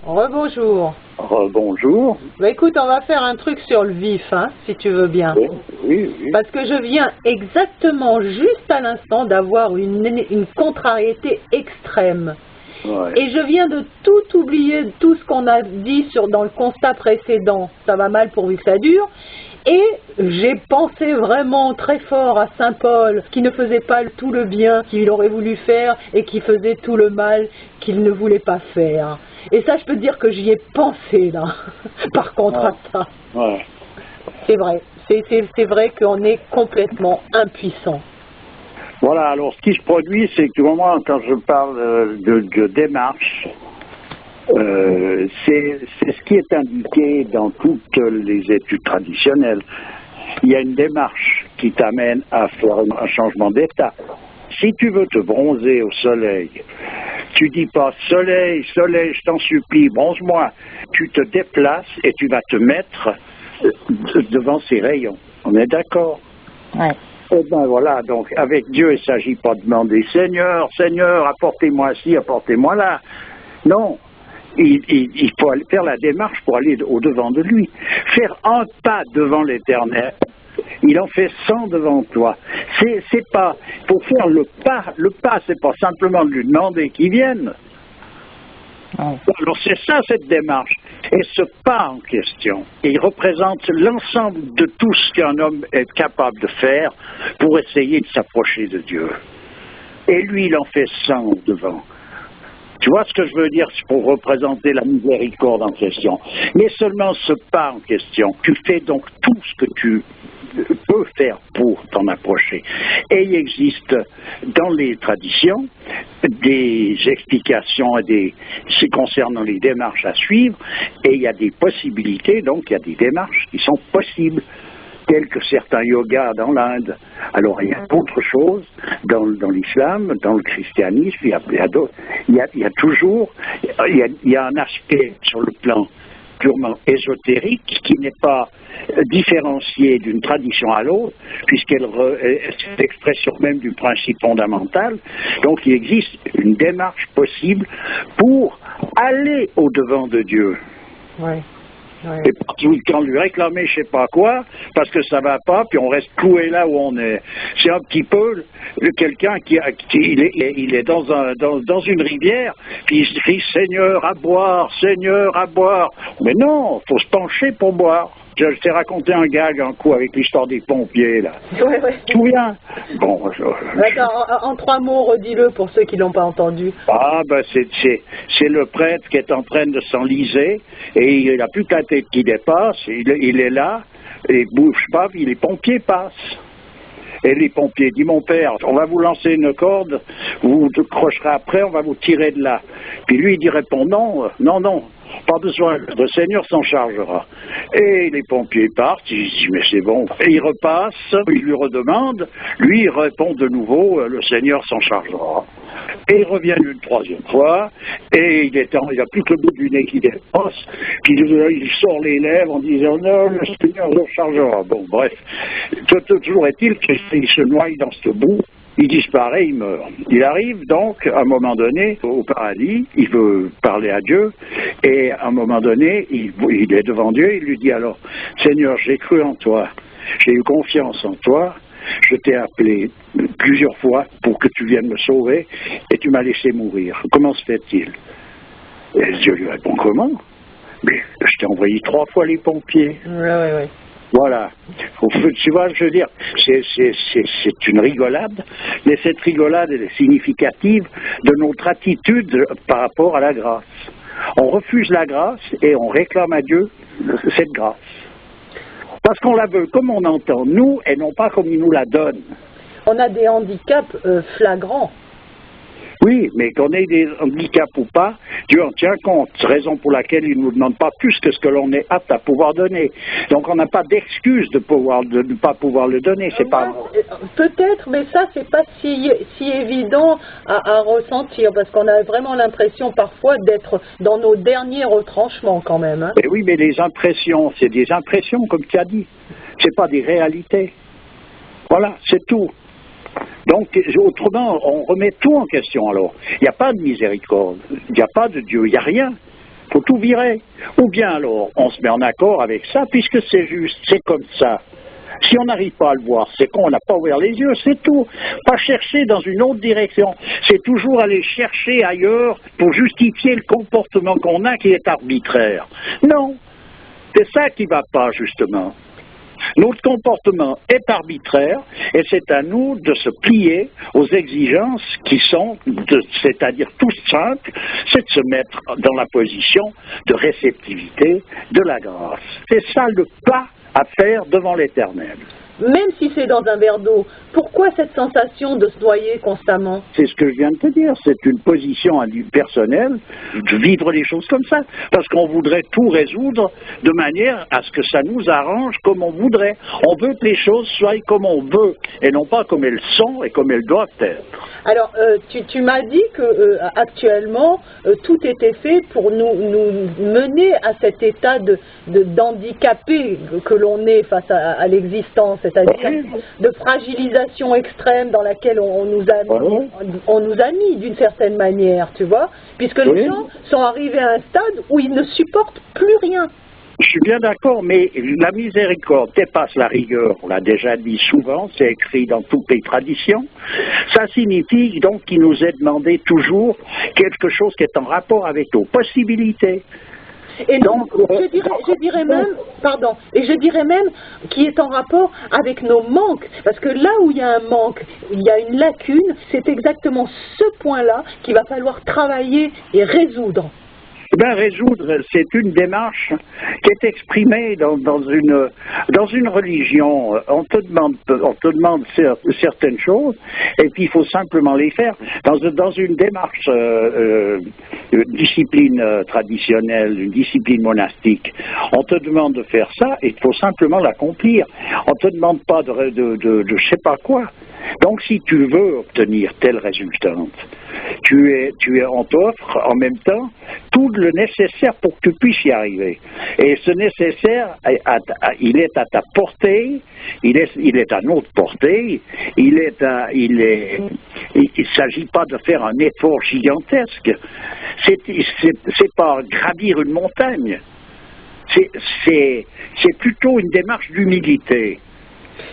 Rebonjour. Bonjour. Bah écoute, on va faire un truc sur le vif, hein, si tu veux bien. Oui. Parce que je viens exactement juste à l'instant d'avoir une contrariété extrême. Ouais. Et je viens de tout oublier, tout ce qu'on a dit dans le constat précédent. Ça va mal pourvu que ça dure. Et j'ai pensé vraiment très fort à Saint Paul, qui ne faisait pas tout le bien qu'il aurait voulu faire et qui faisait tout le mal qu'il ne voulait pas faire. Et ça, je peux te dire que j'y ai pensé, là, par contre, à ça. Ouais. C'est vrai. C'est vrai qu'on est complètement impuissant. Voilà, alors ce qui se produit, c'est que du moment quand je parle de démarche, c'est ce qui est indiqué dans toutes les études traditionnelles. Il y a une démarche qui t'amène à faire un changement d'état. Si tu veux te bronzer au soleil, tu dis pas « Soleil, soleil, je t'en supplie, bronze-moi ». Tu te déplaces et tu vas te mettre devant ces rayons. On est d'accord? Ouais. Eh bien voilà, donc avec Dieu, il ne s'agit pas de demander « Seigneur, Seigneur, apportez-moi ci, apportez-moi là ». Non, il faut aller faire la démarche pour aller au-devant de lui. Faire un pas devant l'Éternel, il en fait 100 devant toi. C'est pas, pour faire le pas, c'est pas simplement de lui demander qu'il vienne. Alors c'est ça cette démarche. Et ce pas en question, il représente l'ensemble de tout ce qu'un homme est capable de faire pour essayer de s'approcher de Dieu. Et lui, il en fait 100 devant. Tu vois ce que je veux dire pour représenter la miséricorde en question. Mais seulement ce pas en question, tu fais donc tout ce que tu peux faire pour t'en approcher. Et il existe dans les traditions des explications concernant les démarches à suivre, et il y a des possibilités, donc il y a des démarches qui sont possibles, tels que certains yogas dans l'Inde. Alors il y a d'autres choses dans l'islam, dans le christianisme, il y a toujours un aspect sur le plan purement ésotérique qui n'est pas différencié d'une tradition à l'autre, puisqu'elle est l'expression même du principe fondamental. Donc il existe une démarche possible pour aller au-devant de Dieu. Ouais. Ouais. Et pas tout le temps lui réclamer je sais pas quoi, parce que ça va pas, puis on reste cloué là où on est. C'est un petit peu quelqu'un il est dans une rivière, puis il se crie Seigneur à boire, Seigneur à boire. Mais non, faut se pencher pour boire. Je t'ai raconté un gag un coup avec l'histoire des pompiers là. Ouais. Tu te souviens? Bon, Attends, en 3 mots, redis-le pour ceux qui l'ont pas entendu. Ah, ben c'est le prêtre qui est en train de s'enliser et il n'a plus que la tête qui dépasse, il est là, et il bouge pas, puis les pompiers passent. Et les pompiers disent, mon père, on va vous lancer une corde, vous vous crocherez après, on va vous tirer de là. Puis lui, il répond, non, pas besoin, le Seigneur s'en chargera. Et les pompiers partent, ils disent, mais c'est bon. Et il repasse, il lui redemande, lui, il répond de nouveau, le Seigneur s'en chargera. Et il revient une 3e fois, et il n'a plus que le bout du nez qui dépasse, puis il sort les lèvres en disant, non, le Seigneur s'en chargera. Bon, bref, toujours est-il qu'il se noie dans ce bout. Il disparaît, il meurt. Il arrive donc, à un moment donné, au paradis, il veut parler à Dieu, et à un moment donné, il est devant Dieu, il lui dit alors, Seigneur, j'ai cru en toi, j'ai eu confiance en toi, je t'ai appelé plusieurs fois pour que tu viennes me sauver, et tu m'as laissé mourir. Comment se fait-il? Et Dieu lui répond, comment? Mais je t'ai envoyé 3 fois les pompiers. Ouais. Voilà. Tu vois, je veux dire, c'est une rigolade, mais cette rigolade elle est significative de notre attitude par rapport à la grâce. On refuse la grâce et on réclame à Dieu cette grâce. Parce qu'on la veut comme on entend, nous, et non pas comme il nous la donne. On a des handicaps flagrants. Oui, mais qu'on ait des handicaps ou pas, Dieu en tient compte. C'est la raison pour laquelle il ne nous demande pas plus que ce que l'on est apte à pouvoir donner. Donc on n'a pas d'excuse de ne pas pouvoir le donner. C'est pas... Peut-être, mais ça, c'est pas si évident à ressentir, parce qu'on a vraiment l'impression parfois d'être dans nos derniers retranchements quand même. Hein. Mais oui, mais les impressions, c'est des impressions, comme tu as dit. C'est pas des réalités. Voilà, c'est tout. Donc, autrement, on remet tout en question alors. Il n'y a pas de miséricorde, il n'y a pas de Dieu, il n'y a rien. faut tout virer. Ou bien alors, on se met en accord avec ça, puisque c'est juste, c'est comme ça. Si on n'arrive pas à le voir, c'est qu'on n'a pas ouvert les yeux, c'est tout. Pas chercher dans une autre direction. C'est toujours aller chercher ailleurs pour justifier le comportement qu'on a qui est arbitraire. Non, c'est ça qui ne va pas, justement. Notre comportement est arbitraire et c'est à nous de se plier aux exigences qui sont, c'est-à-dire tout simple, c'est de se mettre dans la position de réceptivité de la grâce. C'est ça le pas à faire devant l'Éternel. Même si c'est dans un verre d'eau, pourquoi cette sensation de se noyer constamment? C'est ce que je viens de te dire, c'est une position personnelle de vivre les choses comme ça, parce qu'on voudrait tout résoudre de manière à ce que ça nous arrange comme on voudrait. On veut que les choses soient comme on veut, et non pas comme elles sont et comme elles doivent être. Alors, tu m'as dit que actuellement, tout était fait pour nous mener à cet état d'handicapé que l'on est face à l'existence, c'est-à-dire de fragilisation extrême dans laquelle on nous a mis d'une certaine manière, tu vois, puisque les gens sont arrivés à un stade où ils ne supportent plus rien. Je suis bien d'accord, mais la miséricorde dépasse la rigueur. On l'a déjà dit souvent, c'est écrit dans toutes les traditions. Ça signifie donc qu'il nous est demandé toujours quelque chose qui est en rapport avec nos possibilités. Et donc, je dirais même qui est en rapport avec nos manques, parce que là où il y a un manque, il y a une lacune, c'est exactement ce point-là qu'il va falloir travailler et résoudre. Ben, résoudre, c'est une démarche qui est exprimée dans une religion. On te demande certaines choses, et puis il faut simplement les faire. Dans une démarche discipline traditionnelle, une discipline monastique, on te demande de faire ça, et il faut simplement l'accomplir. On te demande pas de je sais pas quoi. Donc, si tu veux obtenir tel résultat, on t'offre en même temps tout le nécessaire pour que tu puisses y arriver. Et ce nécessaire, il est à ta portée, il est à notre portée, il s'agit pas de faire un effort gigantesque. C'est pas gravir une montagne. C'est plutôt une démarche d'humilité.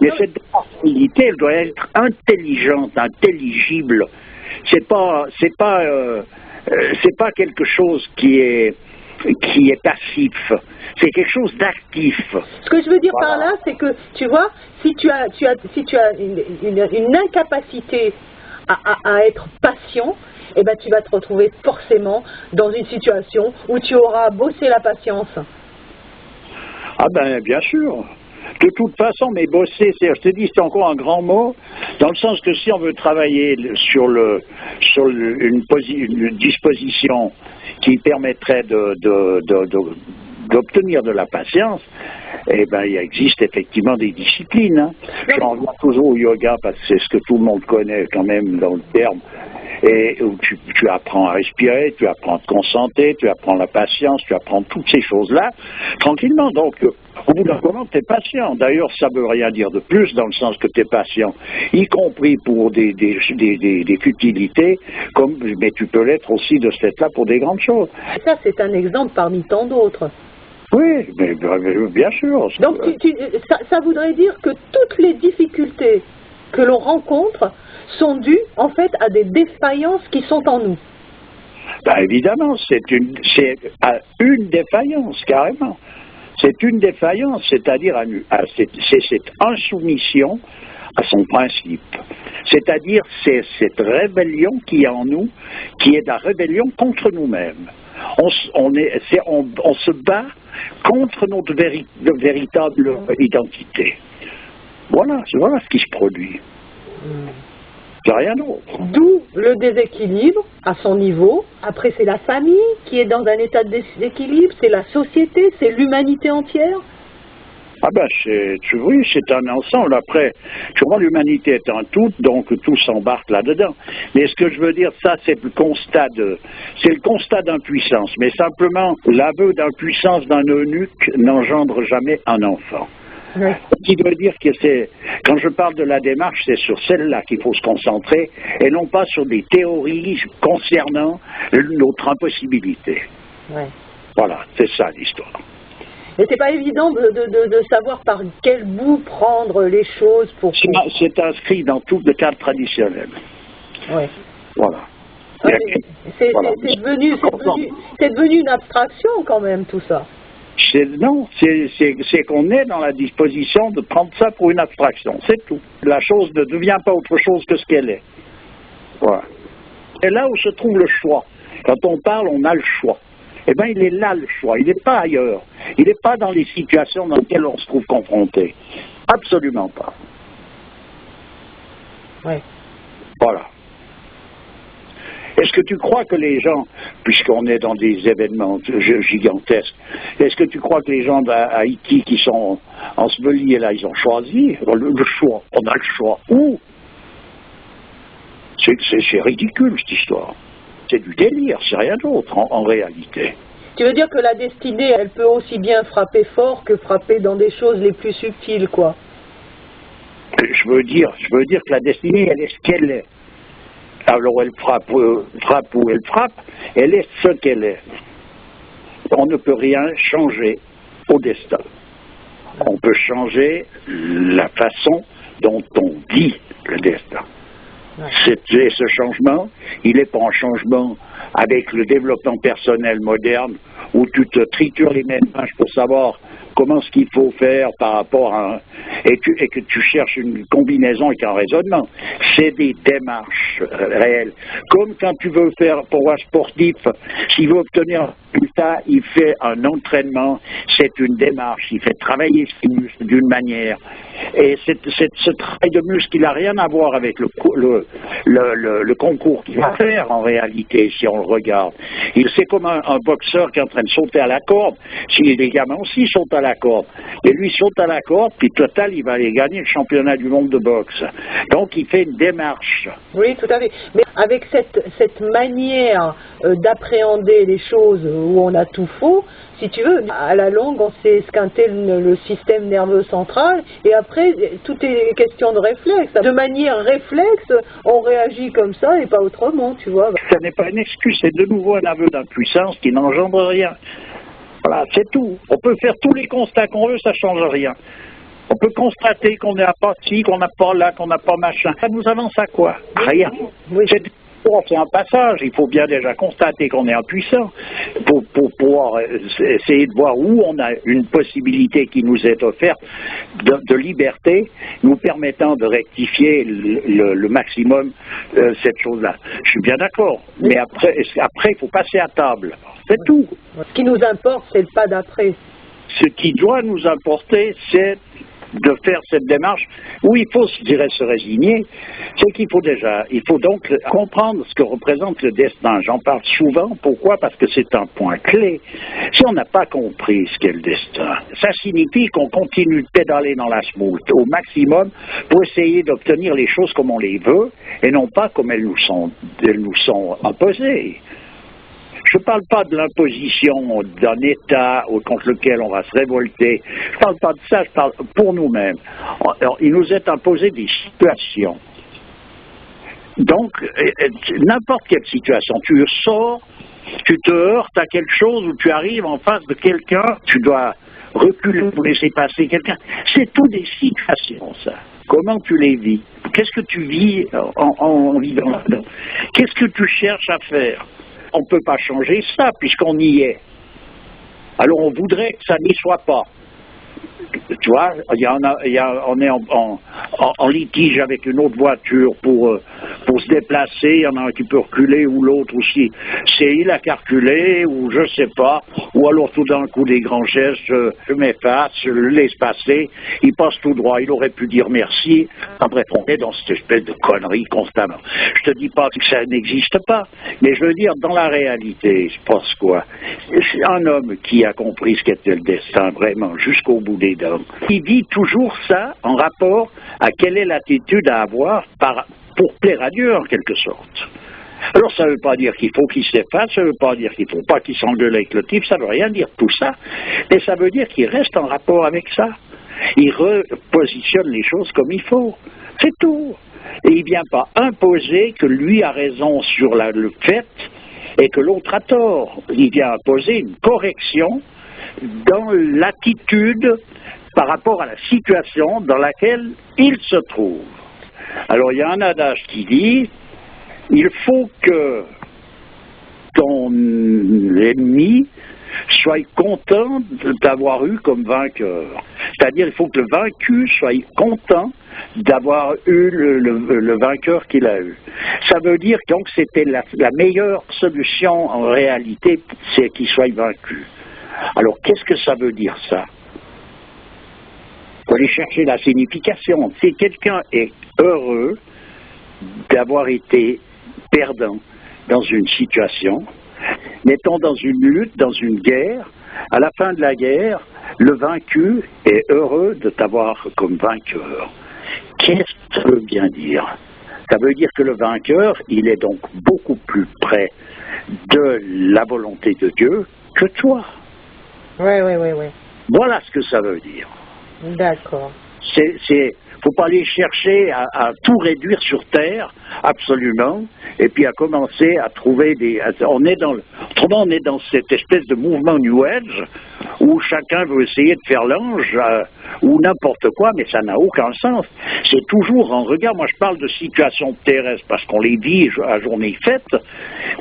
Mais cette humilité, elle doit être intelligente, intelligible. C'est pas quelque chose qui est passif. C'est quelque chose d'actif. Ce que je veux dire par là, c'est que, tu vois, si tu as une incapacité à être patient, eh ben, tu vas te retrouver forcément dans une situation où tu auras bossé la patience. Ah ben, bien sûr. De toute façon, mais bosser, je te dis, c'est encore un grand mot, dans le sens que si on veut travailler sur une disposition qui permettrait d'obtenir de la patience, eh ben, il existe effectivement des disciplines. Hein. J'en reviens toujours au yoga parce que c'est ce que tout le monde connaît quand même dans le terme. Et où tu apprends à respirer, tu apprends à te concentrer, tu apprends la patience, tu apprends toutes ces choses-là tranquillement. Donc, au bout d'un moment, tu es patient. D'ailleurs, ça ne veut rien dire de plus dans le sens que tu es patient, y compris pour des futilités, mais tu peux l'être aussi de ce fait-là pour des grandes choses. Ça, c'est un exemple parmi tant d'autres. Oui, mais bien sûr. Donc, ça voudrait dire que toutes les difficultés que l'on rencontre sont dues, en fait, à des défaillances qui sont en nous. Ben, évidemment, c'est une défaillance, carrément. C'est une défaillance, c'est-à-dire c'est cette insoumission à son principe. C'est-à-dire c'est cette rébellion qui est en nous, qui est la rébellion contre nous-mêmes. On se bat contre notre véritable identité. Voilà ce qui se produit. C'est rien d'autre. D'où le déséquilibre à son niveau. Après, c'est la famille qui est dans un état de déséquilibre, c'est la société, c'est l'humanité entière. Ah ben, c'est un ensemble. Après, tu vois, l'humanité est un tout, donc tout s'embarque là-dedans. Mais ce que je veux dire, ça, c'est le constat d'impuissance. Mais simplement, l'aveu d'impuissance d'un eunuque n'engendre jamais un enfant. Oui. Ce qui veut dire que quand je parle de la démarche, c'est sur celle-là qu'il faut se concentrer et non pas sur des théories concernant notre impossibilité. Oui. Voilà, c'est ça l'histoire. Mais c'est pas évident de savoir par quel bout prendre les choses pour... C'est inscrit dans tout le cadre traditionnel. Ouais. Voilà. C'est devenu une abstraction quand même, tout ça. Non, c'est qu'on est dans la disposition de prendre ça pour une abstraction, c'est tout. La chose ne devient pas autre chose que ce qu'elle est. Voilà. C'est là où se trouve le choix. Quand on parle, on a le choix. Eh bien, il est là le choix, il n'est pas ailleurs. Il n'est pas dans les situations dans lesquelles on se trouve confronté. Absolument pas. Ouais. Voilà. Est-ce que tu crois que les gens, puisqu'on est dans des événements gigantesques, est-ce que tu crois que les gens d'Haïti qui sont ensevelis, là, ils ont choisi le choix? On a le choix. Où? C'est ridicule, cette histoire. C'est du délire, c'est rien d'autre, en réalité. Tu veux dire que la destinée, elle peut aussi bien frapper fort que frapper dans des choses les plus subtiles, quoi? Je veux dire que la destinée, elle est ce qu'elle est. Alors elle frappe où elle frappe, elle est ce qu'elle est. On ne peut rien changer au destin. On peut changer la façon dont on dit le destin. Ce changement, il n'est pas un changement avec le développement personnel moderne où tu te tritures les méninges pour savoir comment ce qu'il faut faire par rapport à et que tu cherches une combinaison avec un raisonnement. C'est des démarches réelles. Comme quand tu veux faire pour un sportif, s'il veut obtenir un résultat, il fait un entraînement, c'est une démarche, il fait travailler ses muscles d'une manière. Et ce travail de muscle, il n'a rien à voir avec le concours qu'il va faire en réalité, si on le regarde. C'est comme un boxeur qui est en train de sauter à la corde. Si les gamins aussi sautent à la corde. Et lui saute à la corde, puis total, il va aller gagner le championnat du monde de boxe. Donc il fait une démarche. Oui, tout à fait. Mais avec cette manière d'appréhender les choses où on a tout faux, si tu veux, à la longue, on s'est esquinté le système nerveux central, et après, tout est question de réflexe. De manière réflexe, on réagit comme ça et pas autrement, tu vois. Ça n'est pas une excuse, c'est de nouveau un aveu d'impuissance qui n'engendre rien. Voilà, c'est tout. On peut faire tous les constats qu'on veut, ça ne change rien. On peut constater qu'on n'a pas ci, qu'on n'a pas là, qu'on n'a pas machin. Ça nous avance à quoi? Rien. Oui. C'est un passage. Il faut bien déjà constater qu'on est impuissant pour pouvoir essayer de voir où on a une possibilité qui nous est offerte de liberté, nous permettant de rectifier le maximum cette chose-là. Je suis bien d'accord. Mais après, il faut passer à table. C'est tout. Ce qui nous importe, c'est le pas d'après. Ce qui doit nous importer, c'est de faire cette démarche où il faut, je dirais, se résigner. C'est qu'il faut donc comprendre ce que représente le destin. J'en parle souvent. Pourquoi? Parce que c'est un point clé. Si on n'a pas compris ce qu'est le destin, ça signifie qu'on continue de pédaler dans la smooth au maximum pour essayer d'obtenir les choses comme on les veut et non pas comme elles nous sont imposées. Je ne parle pas de l'imposition d'un État contre lequel on va se révolter. Je ne parle pas de ça, je parle pour nous-mêmes. Il nous est imposé des situations. Donc, n'importe quelle situation, tu sors, tu te heurtes à quelque chose ou tu arrives en face de quelqu'un, tu dois reculer pour laisser passer quelqu'un. C'est tout des situations, ça. Comment tu les vis? Qu'est-ce que tu vis en vivant là-dedans? Qu'est-ce que tu cherches à faire? On ne peut pas changer ça puisqu'on y est. Alors on voudrait que ça n'y soit pas. Tu vois, on est en litige avec une autre voiture pour se déplacer. Il y en a un qui peut reculer ou l'autre aussi. C'est il a qu'à reculer ou je sais pas. Ou alors tout d'un coup des grands gestes, je m'efface, je le laisse passer. Il passe tout droit. Il aurait pu dire merci. Bref, on est dans cette espèce de connerie constamment. Je te dis pas que ça n'existe pas, mais je veux dire dans la réalité, je pense quoi. C'est un homme qui a compris ce qu'était le destin vraiment jusqu'au bout des dents. Il vit toujours ça en rapport à quelle est l'attitude à avoir pour plaire à Dieu en quelque sorte. Alors ça ne veut pas dire qu'il faut qu'il s'efface, ça ne veut pas dire qu'il ne faut pas qu'il s'engueule avec le type, ça ne veut rien dire tout ça, mais ça veut dire qu'il reste en rapport avec ça. Il repositionne les choses comme il faut. C'est tout. Et il ne vient pas imposer que lui a raison sur le fait et que l'autre a tort. Il vient imposer une correction dans l'attitude par rapport à la situation dans laquelle il se trouve. Alors il y a un adage qui dit, il faut que ton ennemi soit content de t'avoir eu comme vainqueur. C'est-à-dire il faut que le vaincu soit content d'avoir eu le vainqueur qu'il a eu. Ça veut dire donc que c'était la meilleure solution en réalité, c'est qu'il soit vaincu. Alors qu'est-ce que ça veut dire ça? Il faut aller chercher la signification. Si quelqu'un est heureux d'avoir été perdant dans une situation, mettons dans une lutte, dans une guerre, à la fin de la guerre, le vaincu est heureux de t'avoir comme vainqueur. Qu'est-ce que ça veut bien dire? Ça veut dire que le vainqueur, il est donc beaucoup plus près de la volonté de Dieu que toi. Oui. Voilà ce que ça veut dire. D'accord. Faut pas aller chercher à tout réduire sur terre, absolument, et puis à commencer à trouver autrement, on est dans cette espèce de mouvement New Age où chacun veut essayer de faire l'ange ou n'importe quoi, mais ça n'a aucun sens. C'est toujours en regard. Moi, je parle de situations terrestres parce qu'on les vit à journée faite,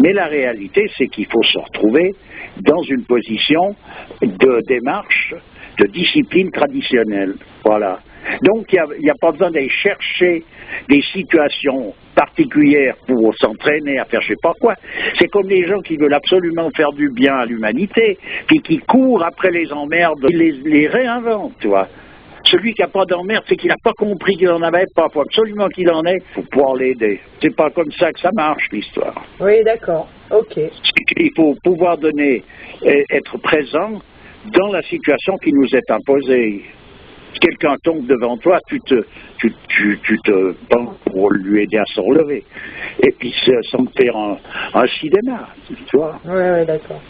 mais la réalité, c'est qu'il faut se retrouver dans une position de démarche, de discipline traditionnelle. Voilà. Donc, il n'y a pas besoin d'aller chercher des situations particulières pour s'entraîner à faire je sais pas quoi. C'est comme les gens qui veulent absolument faire du bien à l'humanité, puis qui courent après les emmerdes, ils les réinventent, tu vois. Celui qui n'a pas d'emmerde, c'est qu'il n'a pas compris qu'il n'en avait pas. Il faut absolument qu'il en ait, il faut pouvoir l'aider. C'est pas comme ça que ça marche, l'histoire. Oui, d'accord. Ok. Il faut pouvoir donner, être présent dans la situation qui nous est imposée. Si quelqu'un tombe devant toi, tu te penses pour lui aider à se relever. Et puis sans faire un cinéma, tu vois. Oui, d'accord.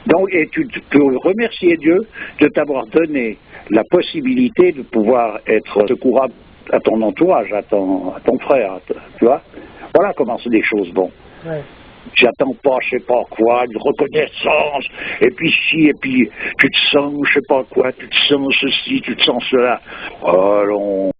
Donc, et tu peux remercier Dieu de t'avoir donné la possibilité de pouvoir être secourable à ton entourage, à ton frère, tu vois. Voilà comment c'est des choses bonnes. Ouais. J'attends pas, je sais pas quoi, une reconnaissance, et puis si, et puis tu te sens, je sais pas quoi, tu te sens ceci, tu te sens cela. Allons.